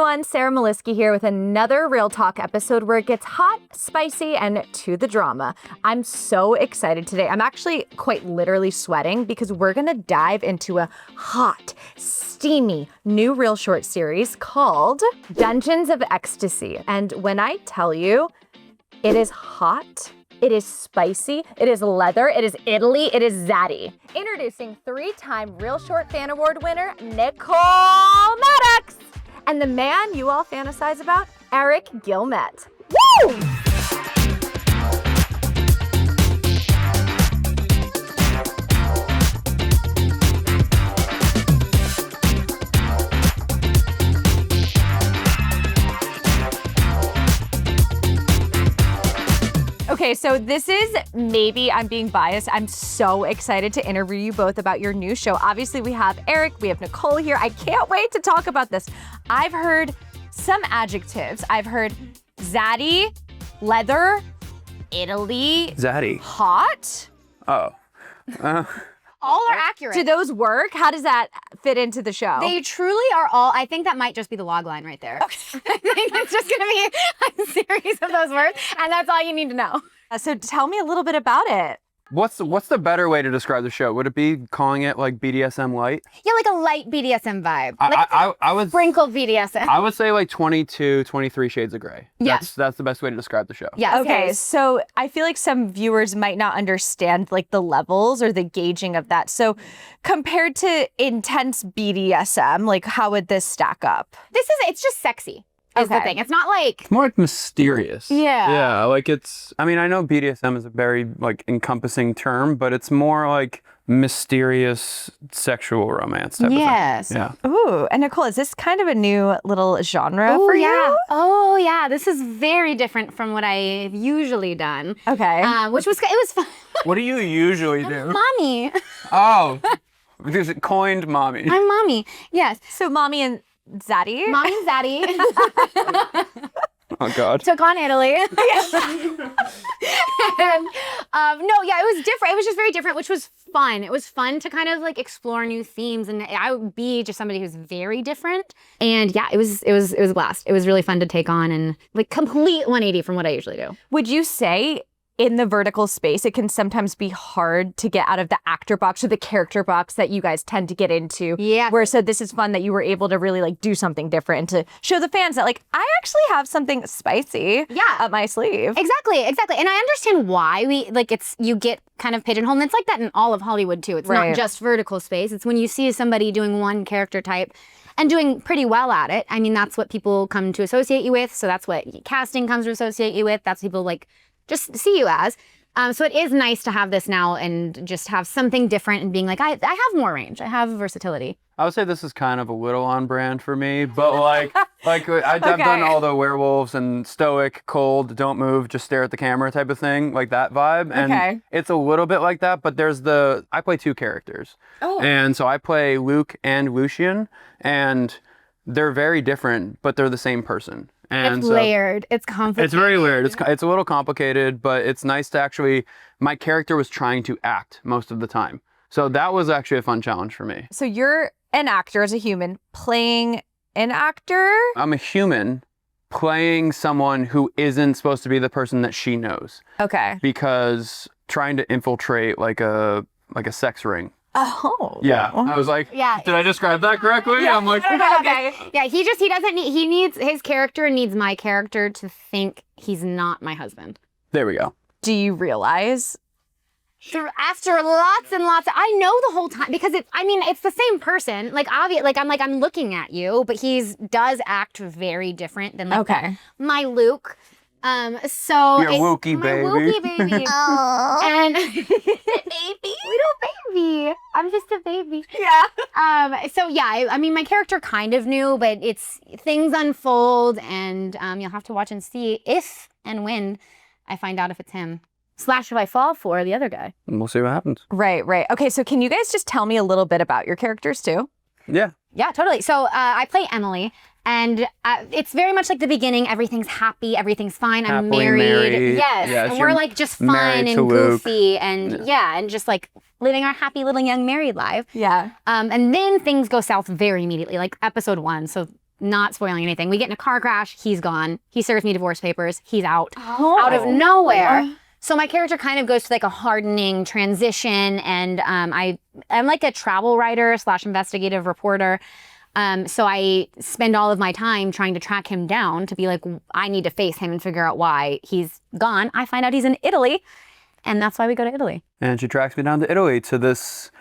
everyone, Sarah Moliski here with another Real Talk episode where it gets hot, spicy, and to the drama. I'm so excited today. I'm actually quite literally sweating because we're gonna dive into a hot, steamy new Real short series called Dungeons of Ecstasy. And when I tell you, it is hot, it is spicy, it is leather, it is Italy, it is zaddy. Introducing three-time Real Short Fan Award winner, Nicole Mattox. And the man you all fantasize about, Eric Guilmette. Woo! Okay, so this is maybe I'm being biased. I'm so excited to interview you both about your new show. Obviously, we have Eric, we have Nicole here. I can't wait to talk about this. I've heard some adjectives. I've heard zaddy, leather, Italy. Zaddy. Hot. Oh. All are accurate. Do those work? How does that fit into the show? They truly are all, I think that might just be the log line right there. Okay. I think it's just gonna be a series of those words, and that's all you need to know. So tell me a little bit about it. What's the better way to describe the show? Would it be calling it like BDSM light? Yeah, like a light BDSM vibe. I would sprinkled BDSM. I would say like 22, 23 shades of gray. Yeah. That's the best way to describe the show. Yes. Okay, so I feel like some viewers might not understand like the levels or the gauging of that. So compared to intense BDSM, like how would this stack up? It's just sexy. Is the thing. It's not like It's more like mysterious. Yeah. Yeah, like I mean, I know BDSM is a very like encompassing term, but it's more like mysterious sexual romance type of thing. Yes. Yeah. Ooh, and Nicole, is this kind of a new little genre for yeah. you? Oh yeah. This is very different from what I've usually done. Okay. Which was it was fun. What do you usually do? Mommy. Oh. Because it coined mommy. I'm mommy. Yes. So mommy and zaddy? Mommy and Zaddy Oh God. took on Italy. And, no, yeah, it was different. It was just very different, which was fun. It was fun to kind of like explore new themes, and I would be just somebody who's very different. And yeah, it was a blast. It was really fun to take on and like complete 180 from what I usually do. Would you say in the vertical space, it can sometimes be hard to get out of the actor box or the character box that you guys tend to get into? Yeah. Where so this is fun that you were able to really like do something different and to show the fans that like I actually have something spicy up my sleeve. Exactly. And I understand why you get kind of pigeonholed. And it's like that in all of Hollywood too. It's not just vertical space. It's when you see somebody doing one character type and doing pretty well at it. I mean, that's what people come to associate you with. So that's what casting comes to associate you with. That's people like just see you as. So it is nice to have this now and just have something different and being like, I have more range. I have versatility. I would say this is kind of a little on brand for me, but I've done all the werewolves and stoic, cold, don't move, just stare at the camera type of thing, like that vibe. And it's a little bit like that, but I play two characters. Oh. And so I play Luke and Lucian, and they're very different, but they're the same person. And it's layered. It's complicated. It's very layered. It's a little complicated, but it's nice to actually, my character was trying to act most of the time. So that was actually a fun challenge for me. So you're an actor as a human playing an actor? I'm a human playing someone who isn't supposed to be the person that she knows. Okay. Because trying to infiltrate like a sex ring. Oh. Yeah. I was like, did I describe that correctly? Yeah. I'm like, okay. Yeah, he needs his character needs my character to think he's not my husband. There we go. Do you realize? After lots and lots, I know the whole time because it's the same person. Like I'm looking at you, but does act very different than my Luke. So you're wookie, baby. My wookie baby. Oh. And baby. Little baby. I'm just a baby. Yeah. So yeah, I mean my character kind of knew, but things unfold and you'll have to watch and see if and when I find out if it's him. / if I fall for the other guy. And we'll see what happens. Right. Okay, so can you guys just tell me a little bit about your characters too? Yeah. Yeah, totally. So I play Emily. And it's very much like the beginning. Everything's happy. Everything's fine. I'm married. Yes. And we're like just fun and goofy and and just like living our happy little young married life. Yeah. And then things go south very immediately, like episode 1. So not spoiling anything. We get in a car crash. He's gone. He serves me divorce papers. He's out out of nowhere. So my character kind of goes through like a hardening transition, and I'm like a travel writer / investigative reporter. So I spend all of my time trying to track him down to be like, I need to face him and figure out why he's gone. I find out he's in Italy, and that's why we go to Italy. And she tracks me down to Italy to this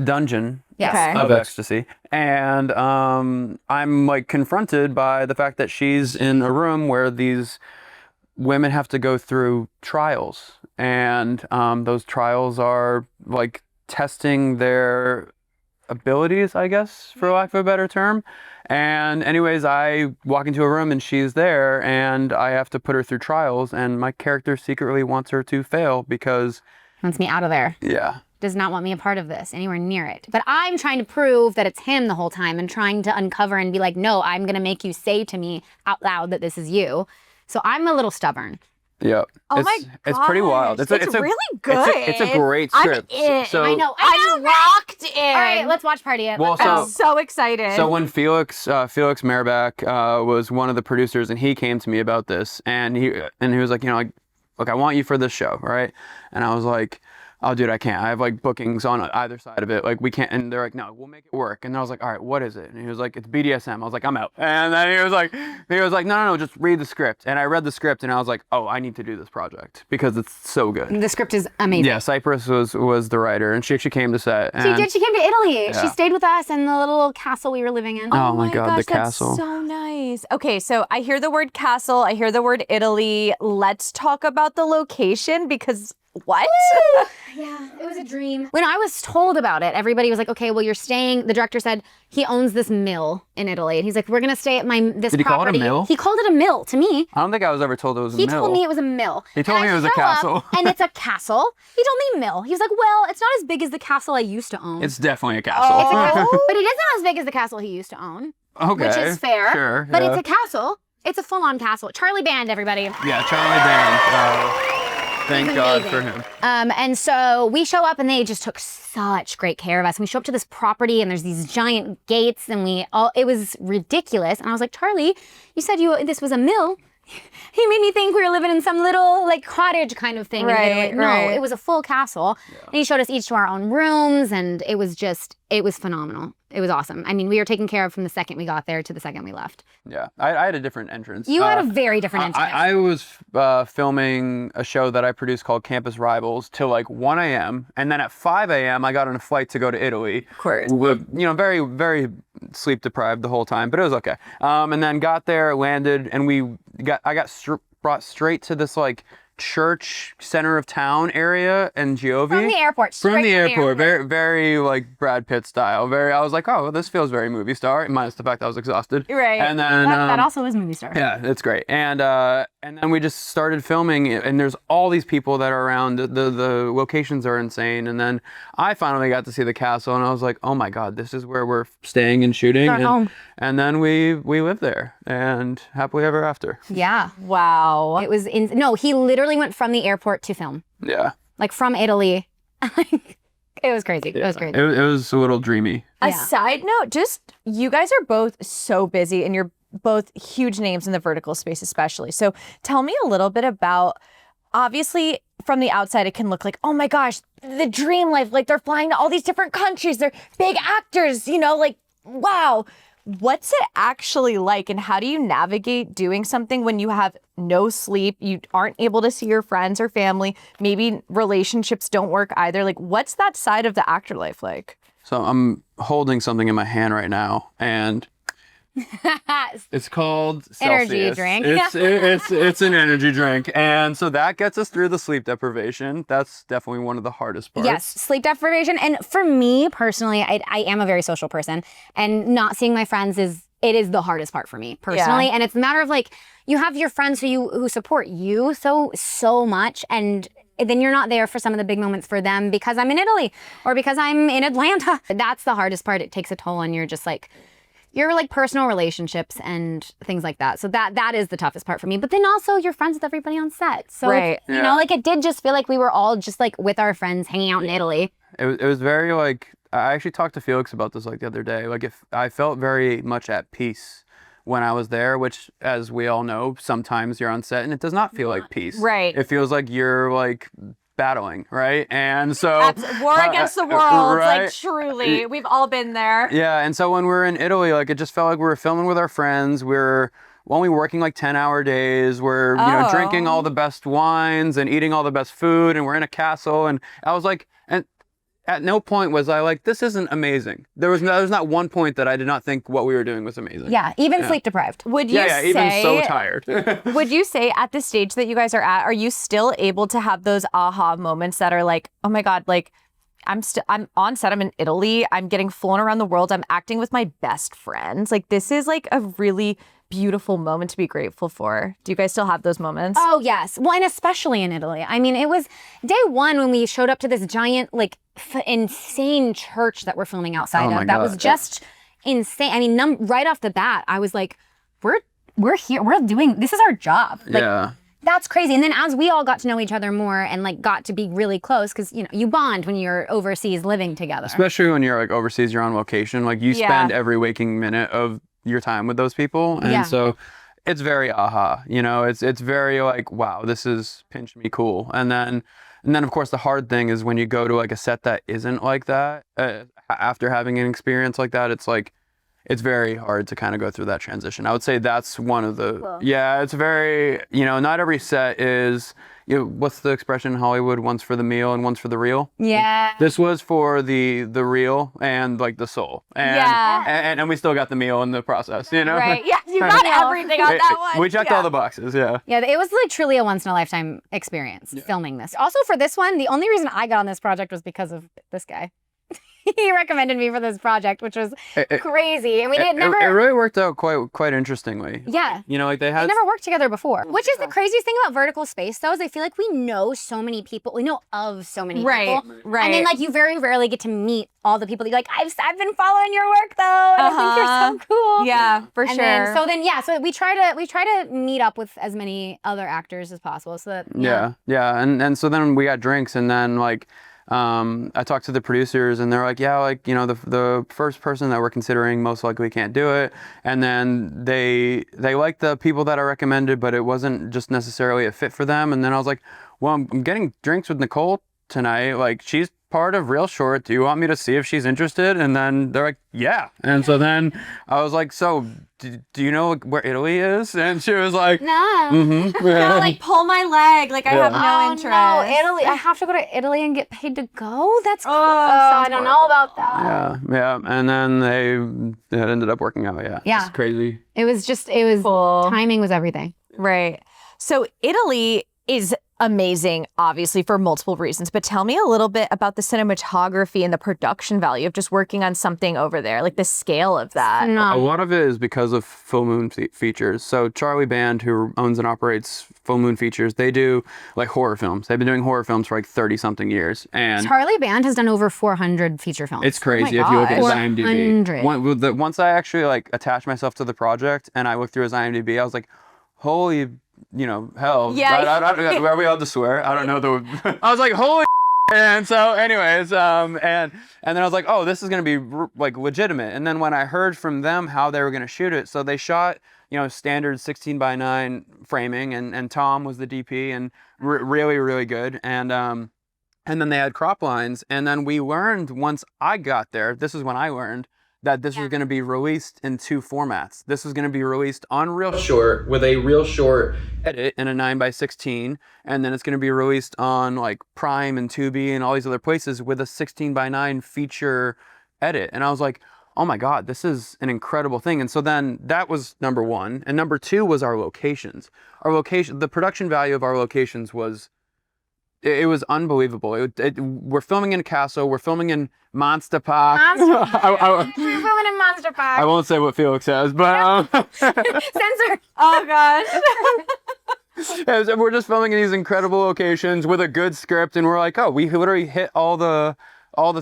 dungeon of ecstasy. And I'm like confronted by the fact that she's in a room where these women have to go through trials. And those trials are like testing their abilities, I guess, for lack of a better term. And anyways, I walk into a room and she's there and I have to put her through trials, and my character secretly wants her to fail because... Wants me out of there. Yeah. Does not want me a part of this, anywhere near it. But I'm trying to prove that it's him the whole time and trying to uncover and be like, no, I'm going to make you say to me out loud that this is you. So I'm a little stubborn. Yeah. Oh my gosh. It's pretty wild. It's really good. It's a great script. I'm in. So, I'm locked in. All right, let's watch party it. Well, I'm so excited. So when Felix Merriback was one of the producers, and he came to me about this, and he was like, like, look, I want you for this show, right? And I was like, oh, dude, I can't. I have like bookings on either side of it. Like, we can't. And they're like, no, we'll make it work. And I was like, all right, what is it? And he was like, it's BDSM. I was like, I'm out. And then he was like, no, just read the script. And I read the script, and I was like, oh, I need to do this project because it's so good. The script is amazing. Yeah, Cypress was the writer, and she came to set. She did. She came to Italy. Yeah. She stayed with us in the little castle we were living in. Oh my God, gosh, the castle. That's so nice. Okay, so I hear the word castle. I hear the word Italy. Let's talk about the location because... What? Yeah, it was a dream. When I was told about it, everybody was like, okay, well, you're staying. The director said he owns this mill in Italy. And he's like, we're going to stay at this Did he property. call it a mill? He called it a mill to me. I don't think I was ever told it was a mill. He told me it was a mill. He told me it was a castle. And it's a castle. He told me mill. He was like, well, it's not as big as the castle I used to own. It's definitely a castle. It's a castle. But it isn't as big as the castle he used to own. Okay. Which is fair. Sure. But yeah. it's a castle. It's a full-on castle. Charlie Band, everybody. Yeah, Charlie Band. Thank God for him. And so we show up, and they just took such great care of us. And we show up to this property, and there's these giant gates, and it was ridiculous. And I was like, Charlie, you said this was a mill. He made me think we were living in some little like cottage kind of thing. Right, No, right. it was a full castle. Yeah. And he showed us each to our own rooms, and it was phenomenal. It was awesome. I mean, we were taken care of from the second we got there to the second we left. Yeah, I had a different entrance. You had a very different entrance. I was filming a show that I produced called Campus Rivals till like 1 a.m. And then at 5 a.m. I got on a flight to go to Italy. Of course. Very, very sleep deprived the whole time, but it was okay. And then got there, landed, and I got brought straight to this like church center of town area in Giove. From the airport. From the airport. Very, very like Brad Pitt style. I was like, oh, well, this feels very movie star, minus the fact I was exhausted. Right. And then that also is movie star. Yeah, it's great. And then we just started filming, and there's all these people that are around. The locations are insane. And then I finally got to see the castle, and I was like, oh my God, this is where we're staying and shooting. And then we lived there, and happily ever after. Yeah. Wow. It was he literally went from the airport to film. Yeah. Like from Italy. It was crazy. Yeah. It was crazy. It was a little dreamy. A side note, just you guys are both so busy, and you're both huge names in the vertical space especially. So tell me a little bit about, obviously from the outside it can look like, oh my gosh, the dream life, like they're flying to all these different countries, they're big actors, like wow. What's it actually like, and how do you navigate doing something when you have no sleep, you aren't able to see your friends or family, maybe relationships don't work either? Like, what's that side of the actor life like? So I'm holding something in my hand right now, and it's called Celsius. Energy drink. It's an energy drink, and so that gets us through the sleep deprivation. That's definitely one of the hardest parts. Yes, sleep deprivation. And for me personally, I am a very social person, and not seeing my friends is the hardest part for me personally. Yeah. And it's a matter of like, you have your friends who support you so much, and then you're not there for some of the big moments for them because I'm in Italy or because I'm in Atlanta. That's the hardest part. It takes a toll on your personal relationships and things like that. So that is the toughest part for me. But then also you're friends with everybody on set. So, right. It did just feel like we were all just like with our friends hanging out in Italy. It was very like, I actually talked to Felix about this like the other day. Like if I felt very much at peace when I was there, which, as we all know, sometimes you're on set and it does not feel like peace. Right. It feels like you're like battling, right? And so war against the world, right? like truly, we've all been there. Yeah, and so when we were in Italy, like it just felt like we were filming with our friends. We're only working like 10-hour days. We're you know, drinking all the best wines and eating all the best food, and we're in a castle. And I was like, and at no point was I like, this isn't amazing. There was not one point that I did not think what we were doing was amazing. Yeah, even sleep deprived. Would you say, even so tired. Would you say at the stage that you guys are at, are you still able to have those aha moments that are like, oh my God, like I'm on set, I'm in Italy, I'm getting flown around the world, I'm acting with my best friends. Like this is like a really beautiful moment to be grateful for. Do you guys still have those moments? Oh, yes. Well, and especially in Italy. I mean, it was day one when we showed up to this giant, like, insane church that we're filming outside of. That was just insane. I mean, right off the bat, I was like, we're here. We're doing, this is our job. Like, yeah. That's crazy. And then as we all got to know each other more and like got to be really close, because you know you bond when you're overseas living together. Especially when you're like overseas, you're on location. Like you spend every waking minute of your time with those people, and so it's very aha. You know, it's very like, wow, this is pinch me cool. And then of course the hard thing is when you go to like a set that isn't like that. After having an experience like that, it's like, it's very hard to kind of go through that transition. I would say that's one of the, it's very, you know, not every set is, you know, what's the expression in Hollywood? One's for the meal and one's for the real. Yeah. This was for the real and like the soul. And, and we still got the meal in the process, you know? Right, yeah, you got everything on that one. We checked all the boxes, Yeah, it was like truly a once in a lifetime experience filming this. Also for this one, the only reason I got on this project was because of this guy. He recommended me for this project, which was crazy. And we didn't never. It really worked out quite interestingly. Yeah. You know, like they had. We never worked together before. Which is the craziest thing about vertical space, though, is I feel like we know so many people. We know of so many people. Right. And then like you very rarely get to meet all the people that you're like, I've been following your work though. And I think you're so cool. Yeah, for sure. So we try to meet up with as many other actors as possible. So that yeah. And so then we got drinks, and then like. I talked to the producers and they're like, yeah, like, you know, the first person that we're considering most likely can't do it. And then they liked the people that I recommended, but it wasn't just necessarily a fit for them. And then I was like, well, I'm getting drinks with Nicole tonight. Like, she's part of Real Short. Do you want me to see if she's interested? And then they're like, yeah. And so then I was like, so do you know where Italy is? And she was like, no. No, like pull my leg. Like I have no interest. No, Italy. I have to go to Italy and get paid to go? That's cool. I don't know about that. Yeah. And then it ended up working out. Yeah. It's crazy. It was cool. Timing was everything. Right. So Italy is amazing, obviously, for multiple reasons. But tell me a little bit about the cinematography and the production value of just working on something over there, like the scale of that. A lot of it is because of Full Moon Features. So Charlie Band, who owns and operates Full Moon Features, they do like horror films. They've been doing horror films for like 30-something years. And Charlie Band has done over 400 feature films. It's crazy if you look at his IMDb. 400. Once I actually like attached myself to the project and I looked through his IMDb, I was like, holy, you know, hell. Yeah. Are we allowed to swear? I don't know. I was like, holy. And so anyways, and then I was like, oh, this is going to be like legitimate. And then when I heard from them how they were going to shoot it, so they shot, you know, standard 16:9 framing, and Tom was the DP, and really, really good. And then they had crop lines. And then we learned once I got there, this is when I learned that this was going to be released in 2 formats. This was going to be released on Real Short with a Real Short edit in a 9:16, and then it's going to be released on like Prime and Tubi and all these other places with a 16:9 feature edit. And I was like, oh my God, this is an incredible thing. And so then that was number 1. And number 2 was our locations. The production value of our locations was, it was unbelievable. We're filming in a castle. We're filming in Monster Park. We're filming in Monster Park. I won't say what Felix says, but Censor. Oh gosh. We're just filming in these incredible locations with a good script, and we're like, oh, we literally hit all the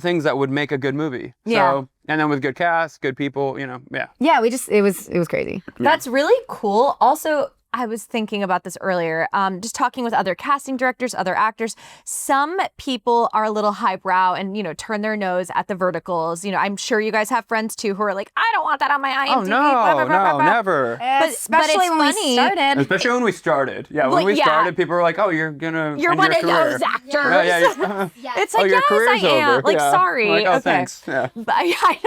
things that would make a good movie. Yeah. So, and then with good cast, good people, you know, yeah. Yeah, it was crazy. That's really cool. Also, I was thinking about this earlier, just talking with other casting directors, other actors. Some people are a little highbrow and, turn their nose at the verticals. I'm sure you guys have friends too who are like, I don't want that on my IMDb. Oh, no, no, never. But Especially when we started. Especially when we started. Yeah, when we started, people were like, oh, you're one of those actors. Yeah. It's like, your yes, career's I am. over. Like, sorry. Like, oh, okay. thanks. Yeah. But, I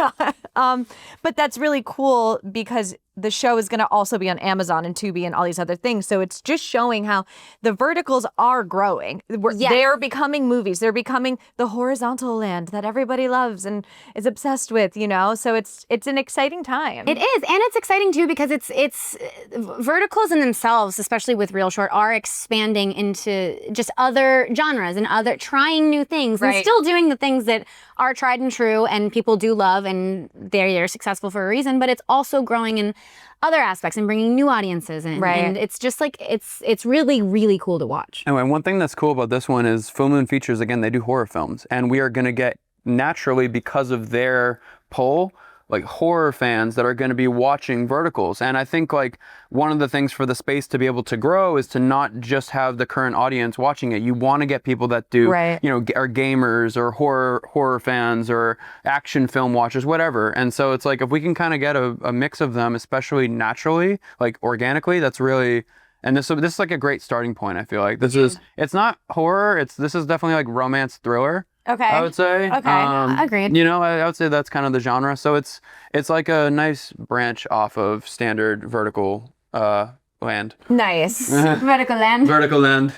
know. But that's really cool because the show is going to also be on Amazon and Tubi and all these other things. So it's just showing how the verticals are growing. They're becoming movies. They're becoming the horizontal land that everybody loves and is obsessed with, So it's an exciting time. It is. And it's exciting too because it's verticals in themselves, especially with Real Short, are expanding into just other genres and trying new things and still doing the things that are tried and true and people do love and they're successful for a reason, but it's also growing in other aspects and bringing new audiences in. Right. And it's just like, it's really, really cool to watch. And one thing that's cool about this one is Full Moon Features, again, they do horror films. And we are going to get, naturally, because of their pull, like horror fans that are going to be watching verticals. And I think like one of the things for the space to be able to grow is to not just have the current audience watching it. You want to get people that do, are gamers or horror fans or action film watchers, whatever. And so it's like if we can kind of get a mix of them, especially naturally, like organically, that's really. And this is like a great starting point. I feel like it's not horror. This is definitely like romance thriller. Okay. I would say. Okay. Agreed. I would say that's kind of the genre. So it's like a nice branch off of standard vertical land. Nice. Vertical land. Vertical land.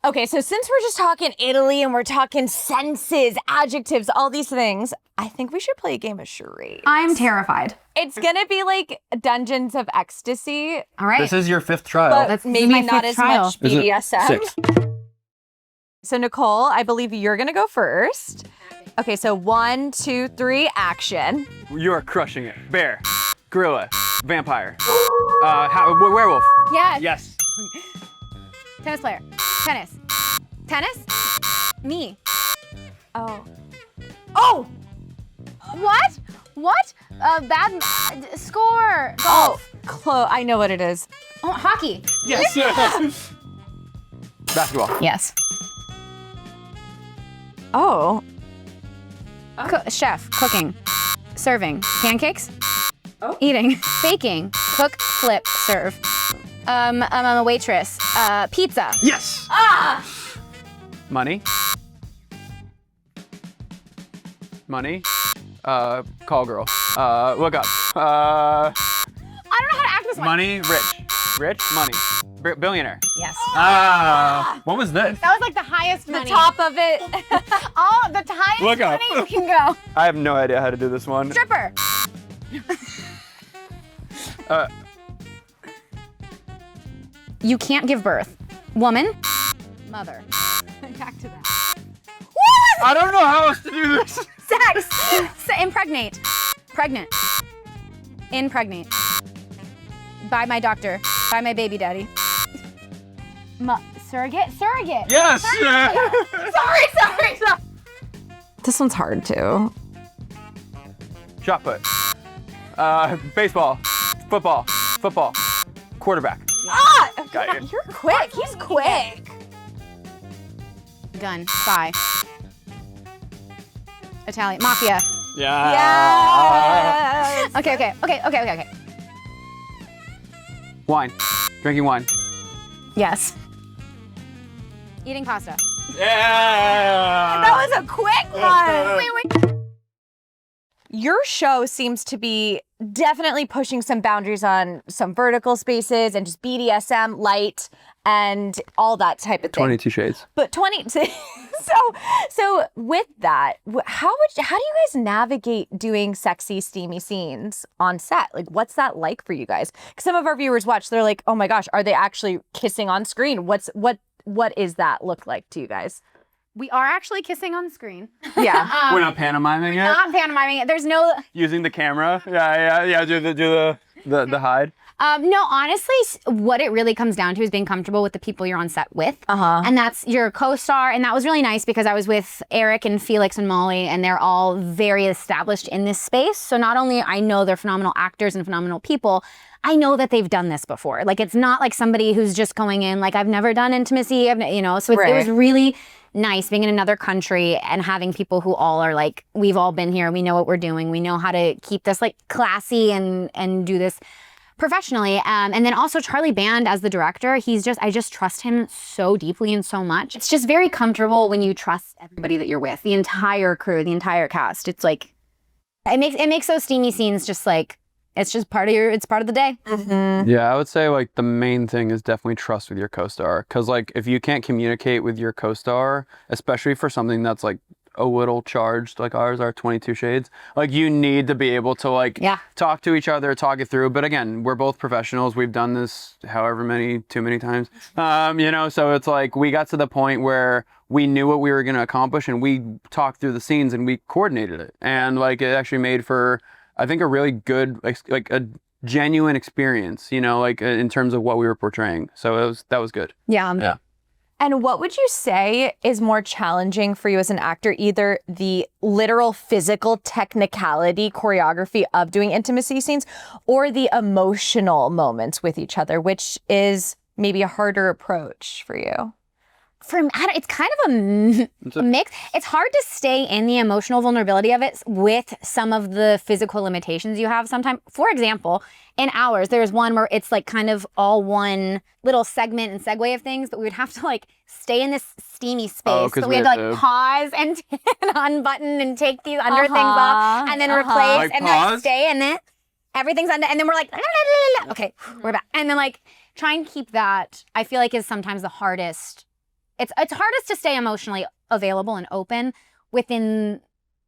Okay, so since we're just talking Italy and we're talking senses, adjectives, all these things, I think we should play a game of charades. I'm terrified. It's gonna be like Dungeons of Ecstasy. All right. This is your 5th trial. But maybe not as much BDSM. 6. So Nicole, I believe you're gonna go first. Okay, so 1, 2, 3, action. You are crushing it. Bear, gorilla, vampire, werewolf. Yes. Yes. Tennis player. Tennis. Tennis? Me. Oh. What? Bad score. Golf. I know what it is. Oh, hockey. Yes. Basketball. Yes. Oh. Chef. Cooking. Serving. Pancakes. Eating. Baking. Cook. Flip. Serve. I'm a waitress. Pizza. Yes. Money. Call girl. Look up. I don't know how to act this one. Money. Rich. Money. Billionaire. Yes. What was this? That was like the highest money. The top of it. The highest Look up. money you can go. I have no idea how to do this one. Stripper. You can't give birth. Woman. Mother. Back to that. I don't know how else to do this. Sex. Impregnate. Pregnant. Impregnate. By my doctor. By my baby daddy. Surrogate? Surrogate. Yes. Sorry. This one's hard too. Shot put. Baseball. Football. Quarterback. Got it. You're quick. He's quick. Gun. Spy. Italian. Mafia. Yeah. Yes. Okay. Wine. Drinking wine. Yes. Eating pasta. Yeah. That was a quick one. Wait. Your show seems to be definitely pushing some boundaries on some vertical spaces and just BDSM, light, and all that type of thing. 22 shades. But 20. So with that, how do you guys navigate doing sexy, steamy scenes on set? Like, what's that like for you guys? 'Cause some of our viewers watch, they're like, oh my gosh, are they actually kissing on screen? What is that look like to you guys? We are actually kissing on screen. Yeah. We're not pantomiming it? Not pantomiming it. There's no... Using the camera? Yeah. Do the hide. No, honestly, what it really comes down to is being comfortable with the people you're on set with. And that's your co-star. And that was really nice because I was with Eric and Felix and Molly, and they're all very established in this space. So not only I know they're phenomenal actors and phenomenal people, I know that they've done this before. Like, it's not like somebody who's just going in, like, I've never done intimacy, so it was really nice being in another country and having people who all are like, we've all been here, we know what we're doing, we know how to keep this like classy and do this professionally. And then also Charlie Band as the director, I just trust him so deeply and so much. It's just very comfortable when you trust everybody that you're with, the entire crew, the entire cast. It's like, it makes those steamy scenes just like, it's just part of the day. Mm-hmm. Yeah, I would say like the main thing is definitely trust with your co-star. Cause like if you can't communicate with your co-star, especially for something that's like a little charged like ours are 22 shades, like you need to be able to like talk to each other, talk it through. But again, we're both professionals. We've done this too many times. So it's like we got to the point where we knew what we were going to accomplish and we talked through the scenes and we coordinated it. And like it actually made for, I think, a really good, like a genuine experience, like in terms of what we were portraying. So that was good. Yeah. And what would you say is more challenging for you as an actor, either the literal physical technicality, choreography of doing intimacy scenes, or the emotional moments with each other, which is maybe a harder approach for you? For me, it's kind of a mix. It's hard to stay in the emotional vulnerability of it with some of the physical limitations you have sometimes. For example, in ours, there's one where it's like kind of all one little segment and segue of things, but we would have to like stay in this steamy space. So we had to like pause and unbutton and take these under things off and then replace like and pause? like stay in it. Everything's under, and then we're like, okay, we're back. And then like try and keep that, I feel like is sometimes the hardest. It's hardest to stay emotionally available and open within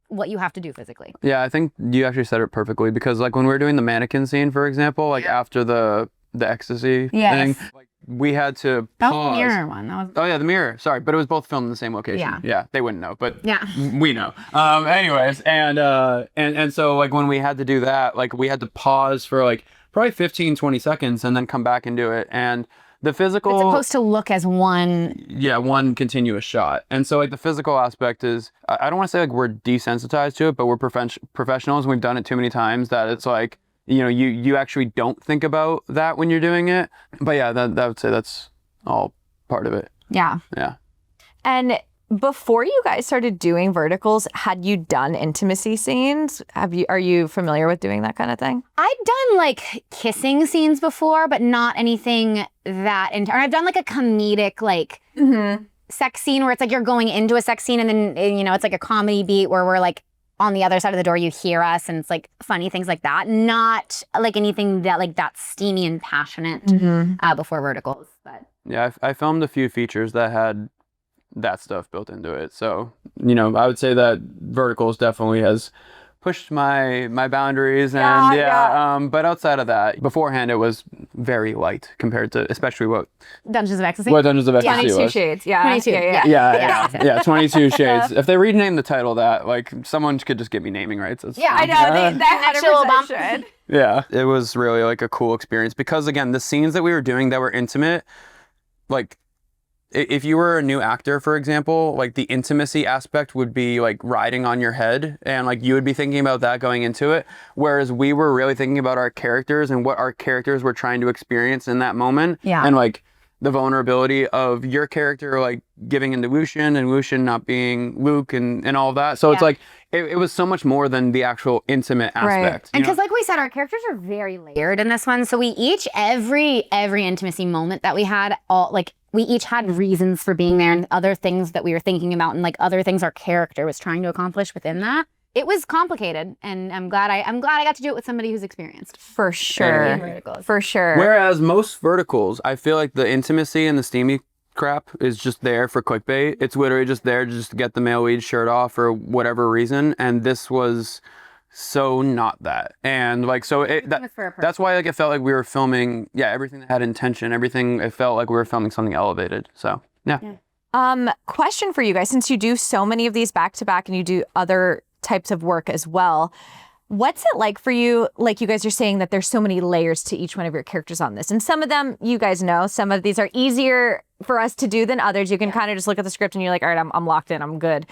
what you have to do physically. Yeah, I think you actually said it perfectly because like when we were doing the mannequin scene, for example, like after the ecstasy thing, like we had to pause. Oh, the mirror one. Oh yeah, the mirror. Sorry, but it was both filmed in the same location. Yeah, they wouldn't know, but we know. Anyways, and so like when we had to do that, like we had to pause for like probably 15, 20 seconds and then come back and do it. And the physical... It's supposed to look as one... Yeah, one continuous shot. And so like the physical aspect is, I don't want to say like we're desensitized to it, but we're professionals and we've done it too many times that it's like, you actually don't think about that when you're doing it. But yeah, that would say that's all part of it. Yeah. Yeah. And before you guys started doing verticals, had you done intimacy scenes? Are you familiar with doing that kind of thing? I'd done like kissing scenes before, but not anything that intense. I've done like a comedic like sex scene where it's like you're going into a sex scene and then it's like a comedy beat where we're like on the other side of the door, you hear us and it's like funny things like that. Not like anything that like that steamy and passionate before verticals. But yeah, I filmed a few features that had that stuff built into it. So, I would say that verticals definitely has pushed my boundaries and but outside of that, beforehand it was very light compared to especially what Dungeons of Ecstasy. What Dungeons of Ecstasy 22 was. Shades. Yeah. 22. Yeah, 22 Shades. If they rename the title that, like someone could just give me naming rights. I know. They Actual bump. should. Yeah, it was really like a cool experience because again, the scenes that we were doing that were intimate, like if you were a new actor, for example, like the intimacy aspect would be like riding on your head and like you would be thinking about that going into it. Whereas we were really thinking about our characters and what our characters were trying to experience in that moment. Yeah. And like the vulnerability of your character, like giving into Wuxian and Wuxian not being Luke and all of that. So it's like, it was so much more than the actual intimate aspect. And because like we said, our characters are very layered in this one. So we each, every intimacy moment that we had, we each had reasons for being there and other things that we were thinking about and like other things our character was trying to accomplish within that. It was complicated, and I'm glad I got to do it with somebody who's experienced. For sure. For sure. Whereas most verticals, I feel like the intimacy and the steamy crap is just there for clickbait. It's literally just there just to get the male lead shirt off for whatever reason. And this was so not that. And like, so that's why like it felt like we were filming, everything that had intention, everything, it felt like we were filming something elevated. So, yeah. Question for you guys, since you do so many of these back to back and you do other types of work as well, what's it like for you? Like you guys are saying that there's so many layers to each one of your characters on this. And some of them, you guys know, some of these are easier for us to do than others. You can kind of just look at the script and you're like, all right, I'm locked in, I'm good.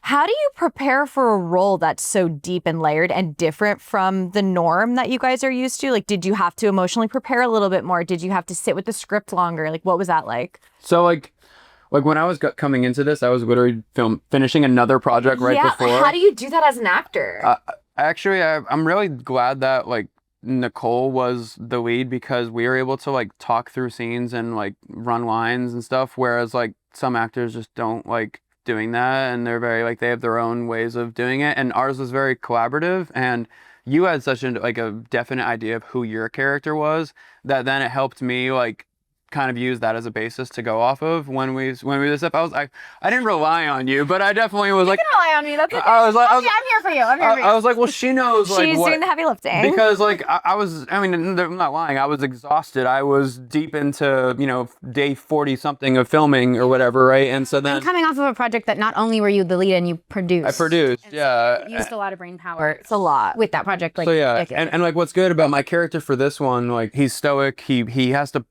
How do you prepare for a role that's so deep and layered and different from the norm that you guys are used to? Like, did you have to emotionally prepare a little bit more? Did you have to sit with the script longer? Like, what was that like? So like when I was coming into this, I was literally finishing another project before. How do you do that as an actor? Actually, I'm really glad that like Nicole was the lead, because we were able to like talk through scenes and like run lines and stuff, whereas like some actors just don't like doing that, and they're very like, they have their own ways of doing it, and ours was very collaborative, and you had such a definite idea of who your character was, that then it helped me like kind of use that as a basis to go off of when we did stuff. I didn't rely on you, but I definitely was like, you can rely on me. That's okay. I'm here for you. I was like, well, she knows like she's doing the heavy lifting, because like I mean, I'm not lying, I was exhausted. I was deep into day 40 something of filming or whatever, right? And so then coming off of a project that not only were you the lead and you produced. I produced, yeah. So you used a lot of brain power. It's a lot with that project. Like, so yeah, and like what's good about my character for this one, like he's stoic. He has to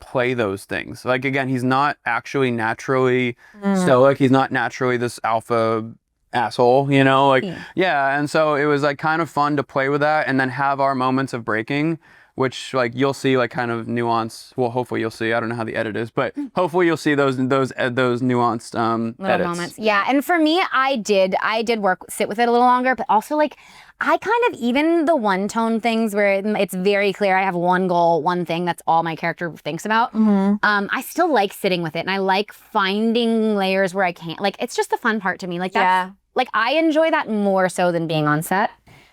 play those things. Like again, he's not actually naturally stoic. He's not naturally this alpha asshole, and so it was like kind of fun to play with that, and then have our moments of breaking, which like you'll see like kind of nuance. Well, hopefully you'll see. I don't know how the edit is, but hopefully you'll see those nuanced little edits. moments. Yeah, and for me, I did sit with it a little longer, but also like I kind of, even the one tone things where it's very clear I have one goal, one thing, that's all my character thinks about. I still like sitting with it, and I like finding layers where I can't. Like, it's just the fun part to me. Like that's like I enjoy that more so than being on set.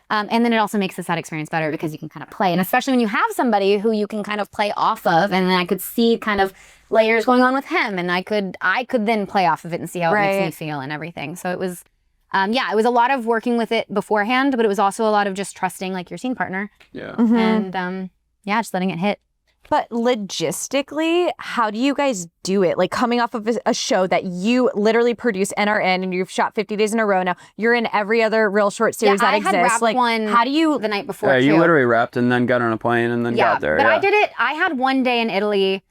And then it also makes the set experience better because you can kind of play. And especially when you have somebody who you can kind of play off of, and then I could see kind of layers going on with him, and I could then play off of it and see how it makes me feel and everything. So it was, it was a lot of working with it beforehand, but it was also a lot of just trusting like your scene partner. Yeah. And just letting it hit. But logistically, how do you guys do it? Like coming off of a show that you literally produce and are in, and you've shot 50 days in a row now. You're in every other real short series that exists. I had wrapped like, one how do you the night before? Yeah, you literally wrapped and then got on a plane and then got there. But I did it. I had one day in Italy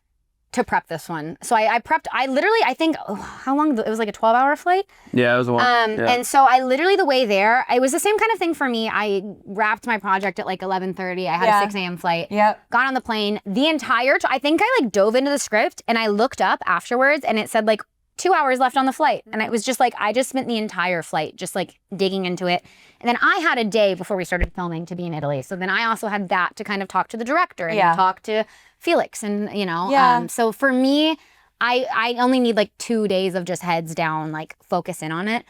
to prep this one. So I prepped, I think, how long? It was like a 12-hour flight? Yeah, it was a long. And so I literally, the way there, it was the same kind of thing for me. I wrapped my project at like 11:30. I had a 6 a.m. flight. Got on the plane. The entire, I think I like dove into the script, and I looked up afterwards, and it said like 2 hours left on the flight. And it was just like, I just spent the entire flight just like digging into it. And then I had a day before we started filming to be in Italy. So then I also had that to kind of talk to the director and talk to Felix, and so for me, I only need like 2 days of just heads down, like focus in on it.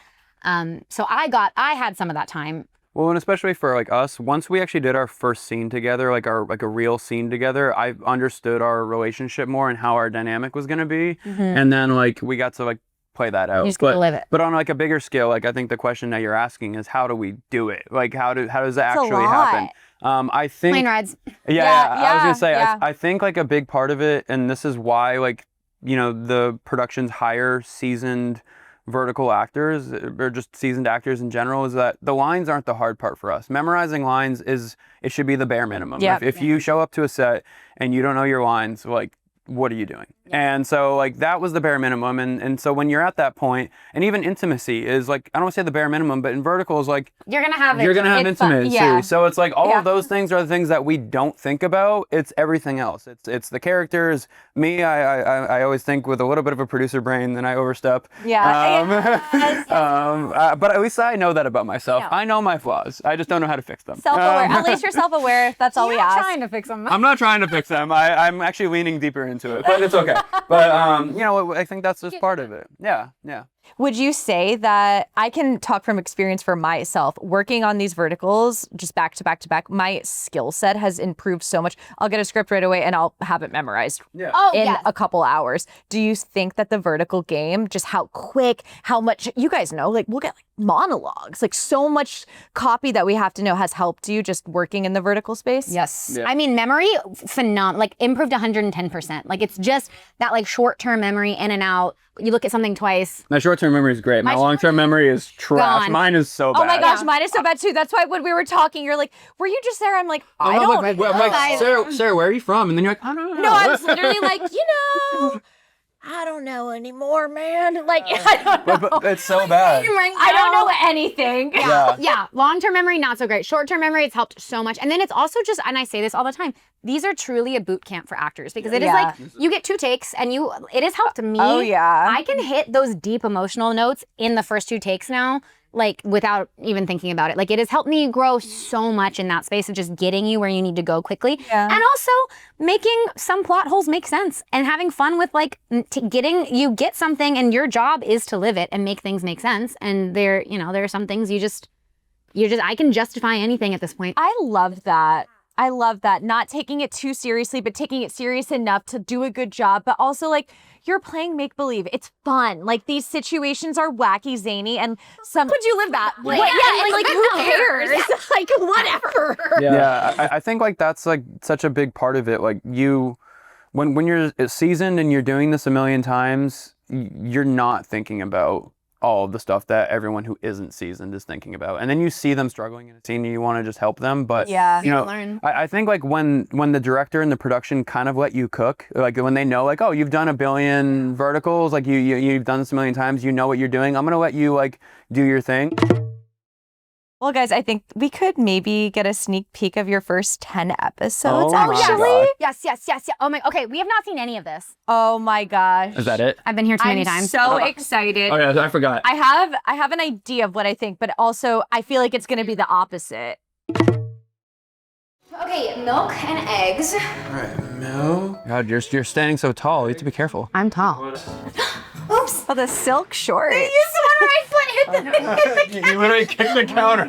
So I had some of that time. Well, and especially for like us, once we actually did our first scene together, like a real scene together, I understood our relationship more and how our dynamic was gonna be, and then like we got to like play that out. You just gotta live it. But on like a bigger scale, like I think the question that you're asking is, how do we do it? Like how does that actually happen? I think plane rides. Yeah, I was gonna say, I think like a big part of it, and this is why like the productions hire seasoned vertical actors or just seasoned actors in general, is that the lines aren't the hard part for us. Memorizing lines it should be the bare minimum. If you show up to a set and you don't know your lines, like what are you doing? And so like that was the bare minimum, and so when you're at that point, and even intimacy is like, I don't want to say the bare minimum, but in vertical is like you're gonna have intimacy. So it's like all of those things are the things that we don't think about. It's everything else. It's the characters. Me, I always think with a little bit of a producer brain, then I overstep. But at least I know that about myself. I know my flaws. I just don't know how to fix them. Self-aware. At least you're self-aware. That's all we ask. You're trying to fix them. I'm not trying to fix them. I'm actually leaning deeper into it, but it's okay. But I think that's just part of it. Yeah. Would you say that, I can talk from experience for myself, working on these verticals just back to back to back, my skill set has improved so much. I'll get a script right away and I'll have it memorized in a couple hours. Do you think that the vertical game, just how quick, how much, you guys know, like we'll get like monologues, like so much copy that we have to know, has helped you just working in the vertical space? Yes. Yeah. I mean, memory, phenomenal, like improved 110%. Like it's just that like short-term memory in and out. You look at something twice. My short-term memory is great. My long-term memory is trash. Gone. Mine is so bad. Oh my gosh, mine is so bad too. That's why when we were talking, you're like, were you just there? I'm like, I don't know. I'm like, Sarah, where are you from? And then you're like, I don't know. No, I was literally like, I don't know anymore, man. Like, I don't know. But it's so bad. I don't know anything. Yeah. Long-term memory, not so great. Short-term memory, it's helped so much. And then it's also just, and I say this all the time, these are truly a boot camp for actors because it is like, you get 2 takes and it has helped me. Oh, yeah. I can hit those deep emotional notes in the first 2 takes now, like without even thinking about it. Like it has helped me grow so much in that space of just getting you where you need to go quickly. Yeah. And also making some plot holes make sense and having fun with like you get something and your job is to live it and make things make sense. And there are some things I can justify anything at this point. I love that. I love that. Not taking it too seriously, but taking it serious enough to do a good job. But also, like, you're playing make-believe. It's fun. Like, these situations are wacky, zany, and some... Would you live that? Who cares? Like, whatever. Yeah, I think, like, that's, like, such a big part of it. Like, when you're seasoned and you're doing this a million times, you're not thinking about all of the stuff that everyone who isn't seasoned is thinking about. And then you see them struggling in a scene and you want to just help them. But, I think like when the director and the production kind of let you cook, like when they know like, oh, you've done 1 billion verticals, like you've done this 1 million times, you know what you're doing. I'm going to let you like do your thing. Well, guys, I think we could maybe get a sneak peek of your first 10 episodes, actually. God. Yes. Oh my, okay, we have not seen any of this. Oh my gosh. Is that it? I've been here too many times. I'm so excited. Oh yeah, I forgot. I have an idea of what I think, but also I feel like it's going to be the opposite. Okay, milk and eggs. All right, milk. God, you're standing so tall. You have to be careful. I'm tall. Oops. Oh, the silk shorts. I used one right foot hit the You literally kicked the counter.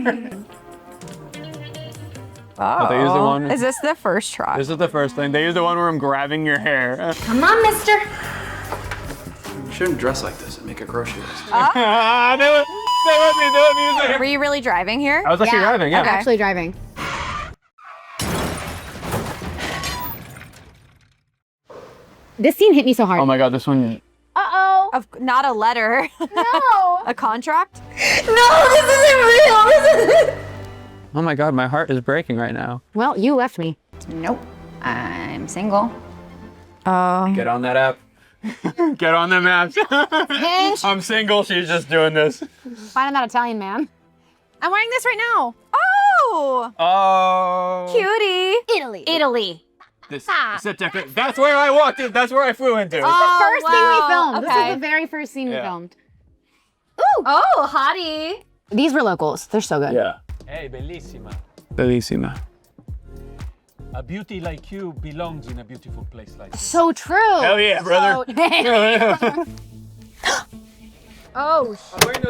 Oh, they use the one. Is this the first try? This is the first thing. They use the one where I'm grabbing your hair. Come on, mister. You shouldn't dress like this and make a grocery list. Were you really driving here? I was actually driving, yeah. I'm actually driving. This scene hit me so hard. Oh my God, this one. Uh-oh. Not a letter. No. A contract? No, this isn't real. This isn't. Oh my God, my heart is breaking right now. Well, you left me. Nope. I'm single. Get on that app. Get on them apps. Hinge. I'm single, she's just doing this. Finding that Italian man. I'm wearing this right now. Oh. Oh. Cutie. Italy. That's where I walked in. That's where I flew into. This is the first thing we filmed. Okay. This is the very first scene we filmed. Ooh. Oh, hottie. These were locals. They're so good. Yeah. Hey, bellissima. Bellissima. A beauty like you belongs in a beautiful place like this. So true. Hell yeah, brother. Oh,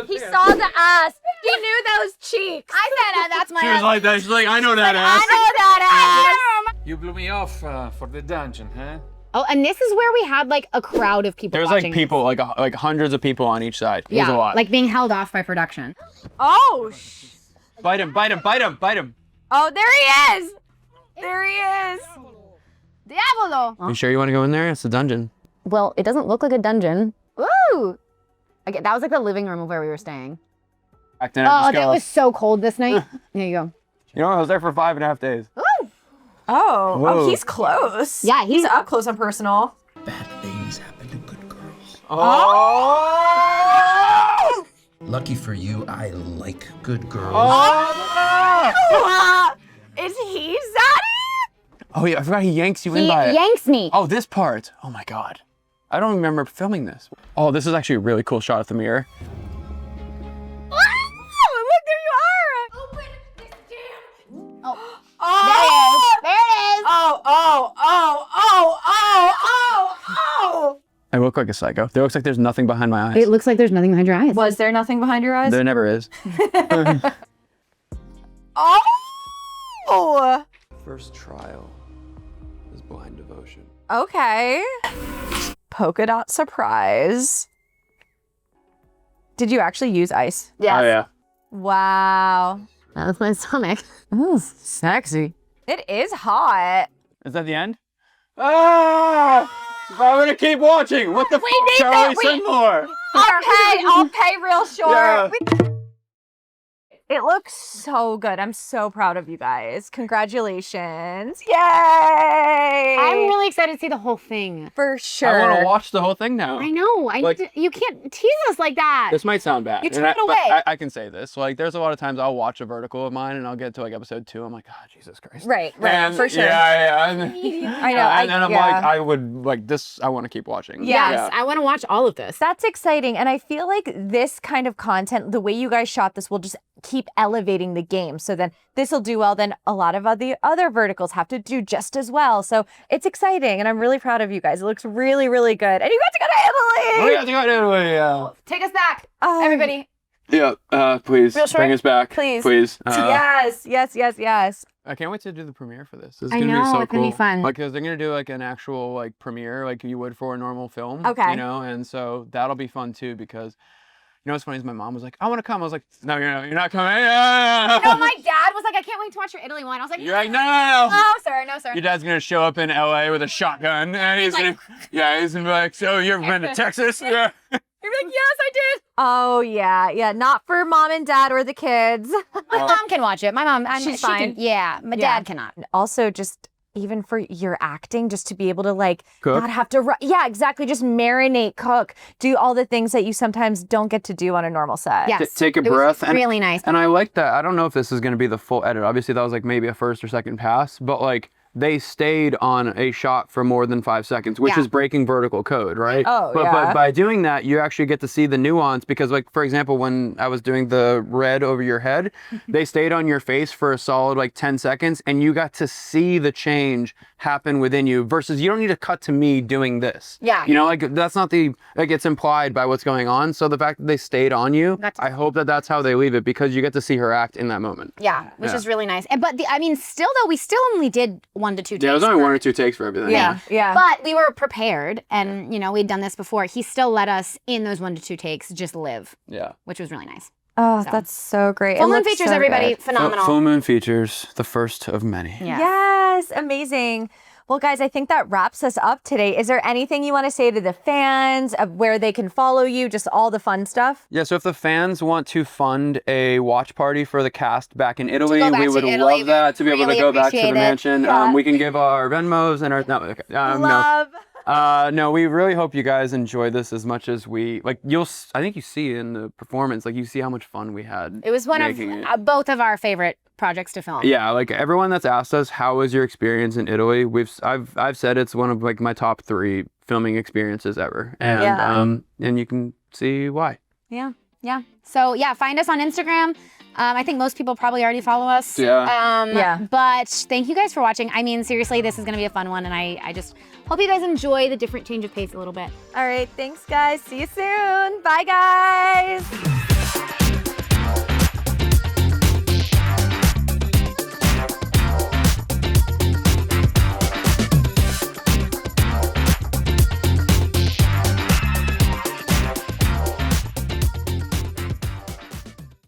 he saw the ass. He knew those cheeks. I said that's my She was like that. She's like, I know that ass. I know that ass. You blew me off for the dungeon, huh? Oh, and this is where we had like a crowd of people. There was watching like people, like hundreds of people on each side. It was a lot. like being held off by production. Oh, bite him. Oh, there he is. There he is. Diavolo. You sure you want to go in there? It's a dungeon. Well, it doesn't look like a dungeon. Woo! Okay, that was like the living room of where we were staying. Acting out That was so cold this night. Here you go. You know, I was there for 5.5 days. Woo! Oh, he's close. Yeah, he's up close and personal. Bad things happen to good girls. Oh! Lucky for you, I like good girls. Oh! Is he Zaddy? Oh yeah, I forgot he yanks you in by it. He yanks me. Oh, this part. Oh my God. I don't remember filming this. Oh, this is actually a really cool shot of the mirror. Look, there you are. Open this damn. Oh. There it is. Oh. I look like a psycho. There looks like there's nothing behind my eyes. It looks like there's nothing behind your eyes. Was there nothing behind your eyes? There never is. Oh. First trial is blind devotion. Okay. Polka dot surprise. Did you actually use ice? Yes. Oh yeah. Wow. That was my stomach. Ooh, sexy. It is hot. Is that the end? Ah! I'm gonna keep watching. What the fuck, Charlie? Send more. I'll pay real short. Yeah. It looks so good. I'm so proud of you guys. Congratulations. Yay! I'm really excited to see the whole thing. For sure. I want to watch the whole thing now. I know. You can't tease us like that. This might sound bad. You took it away. But I can say this. Like, there's a lot of times I'll watch a vertical of mine and I'll get to like episode 2. I'm like, oh, Jesus Christ. Right, And, for sure. Yeah. And, I know. and I'm like, I would like this. I want to keep watching. Yes, I want to watch all of this. That's exciting. And I feel like this kind of content, the way you guys shot this, will just keep elevating the game. So then this will do well. Then a lot of other verticals have to do just as well. So it's exciting. And I'm really proud of you guys. It looks really, really good. And you got to go to Italy. We have to go to Italy. Yeah. Take us back, everybody. Yeah. Please bring us back. Please. Yes. I can't wait to do the premiere for this. It's I gonna know, be so it's cool. gonna be fun. Like, cause they're gonna do like an actual like premiere, like you would for a normal film. Okay. You know, and so that'll be fun too because. You know what's funny is my mom was like, I want to come. I was like, no, you're not coming. No, my dad was like, I can't wait to watch your Italy one. I was like, You're like, no. Oh, sir, no, sir. Your dad's going to show up in LA with a shotgun and he's going to be like, so you ever been to Texas? Yeah. You're like, yes, I did. Oh, yeah. Not for mom and dad or the kids. My mom can watch it. My mom, She's she fine. Can, my dad cannot. Also, just even for your acting, just to be able to like Cook. not have to, exactly. Just marinate, cook, do all the things that you sometimes don't get to do on a normal set. Yes. Take a It was breath. really nice. And I like that. I don't know if this is going to be the full edit. Obviously, that was like maybe a first or second pass, but like they stayed on a shot for more than 5 seconds, which is breaking vertical code, right? Oh, but, yeah. But by doing that, you actually get to see the nuance because, like, for example, when I was doing the red over your head, they stayed on your face for a solid like 10 seconds and you got to see the change happen within you versus you don't need to cut to me doing this. Yeah. You know, like that's not it's implied by what's going on. So the fact that they stayed on you, I hope that that's how they leave it because you get to see her act in that moment. Yeah, which is really nice. But still though, we still only did 1 to 2 takes. Yeah, there's only 1 or 2 takes for everything. Yeah. But we were prepared and, we'd done this before. He still let us, in those 1 to 2 takes, just live. Yeah. Which was really nice. Oh, that's so great. Full It Moon looks features, so everybody. good. Phenomenal. Full Moon features, the first of many. Yeah. Yes, amazing. Well, guys, I think that wraps us up today. Is there anything you want to say to the fans of where they can follow you, just all the fun stuff? Yeah, so if the fans want to fund a watch party for the cast back in Italy, go back we to would Italy, love that to be able to really go back to the appreciate it. mansion. Yeah. We can give our Venmos and our Love. No, we really hope you guys enjoy this as much as we like. I think you see in the performance, like you see how much fun we had. It was one of both of our favorite projects to film. Yeah, like everyone that's asked us, how was your experience in Italy? I've said it's one of like my top 3 filming experiences ever, and and you can see why. Yeah. So find us on Instagram. I think most people probably already follow us. Yeah. But thank you guys for watching. I mean, seriously, this is going to be a fun one, and I just hope you guys enjoy the different change of pace a little bit. All right, thanks, guys. See you soon. Bye, guys.